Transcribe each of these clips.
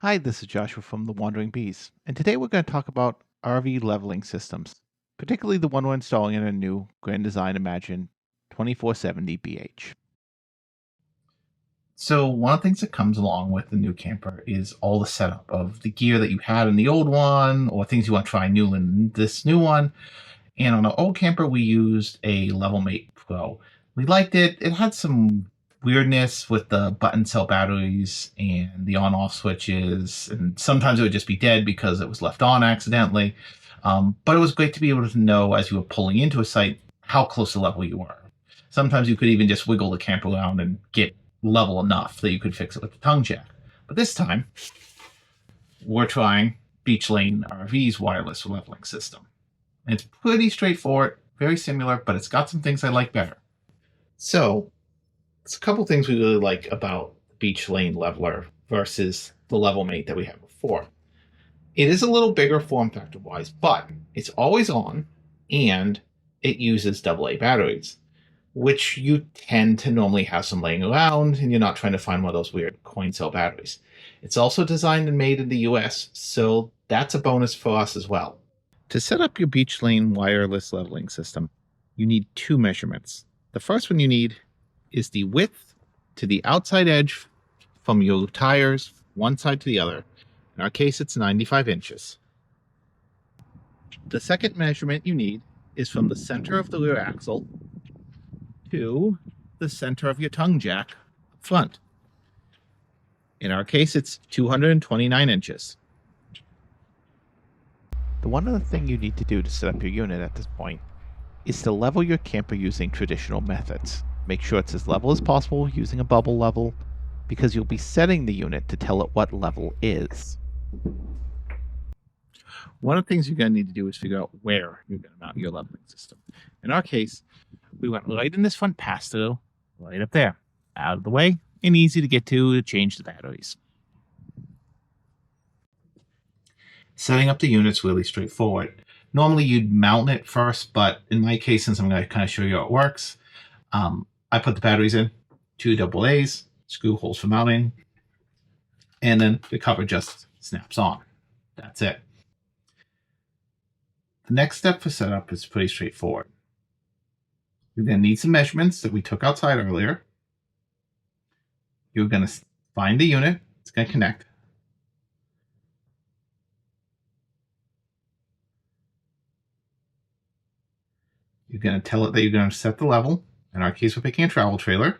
Hi, this is Joshua from the Wandering Bees, and today we're going to talk about RV leveling systems, particularly the one we're installing in a new Grand Design Imagine 2470 BH. So one of the things that comes along with the new camper is all the setup of the gear that you had in the old one, or things you want to try new in this new one. And on the old camper, we used a Level Mate Pro. We liked it. It had some weirdness with the button cell batteries and the on-off switches, and sometimes it would just be dead because it was left on accidentally. But it was great to be able to know as you were pulling into a site how close to level you were. Sometimes you could even just wiggle the camper around and get level enough that you could fix it with the tongue jack. But this time, we're trying Beech Lane RV's wireless leveling system. And it's pretty straightforward, very similar, but it's got some things I like better. So, there's a couple things we really like about the Beech Lane leveler versus the Level Mate that we had before. It is a little bigger form factor wise, but it's always on and it uses AA batteries, which you tend to normally have some laying around and you're not trying to find one of those weird coin cell batteries. It's also designed and made in the US, so that's a bonus for us as well. To set up your Beech Lane wireless leveling system, you need two measurements. The first one you need is the width to the outside edge from your tires, one side to the other. In our case, it's 95 inches. The second measurement you need is from the center of the rear axle to the center of your tongue jack up front. In our case, it's 229 inches. The one other thing you need to do to set up your unit at this point is to level your camper using traditional methods. Make sure it's as level as possible using a bubble level, because you'll be setting the unit to tell it what level is. One of the things you're going to need to do is figure out where you're going to mount your leveling system. In our case, we went right in this front pass-through, right up there, out of the way, and easy to get to change the batteries. Setting up the unit's really straightforward. Normally you'd mount it first, but in my case, since I'm going to kind of show you how it works, I put the batteries in, 2 AA's, screw holes for mounting, and then the cover just snaps on. That's it. The next step for setup is pretty straightforward. You're going to need some measurements that we took outside earlier. You're going to find the unit. It's going to connect. You're going to tell it that you're going to set the level. In our case, we're picking a travel trailer.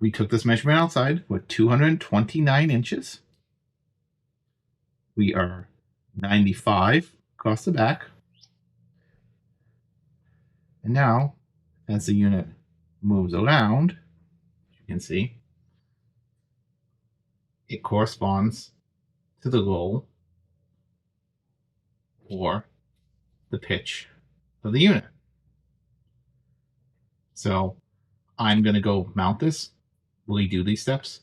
We took this measurement outside with 229 inches. We are 95 across the back. And now, as the unit moves around, you can see, it corresponds to the roll or the pitch of the unit. So I'm going to go mount this, redo these steps,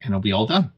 and it'll be all done.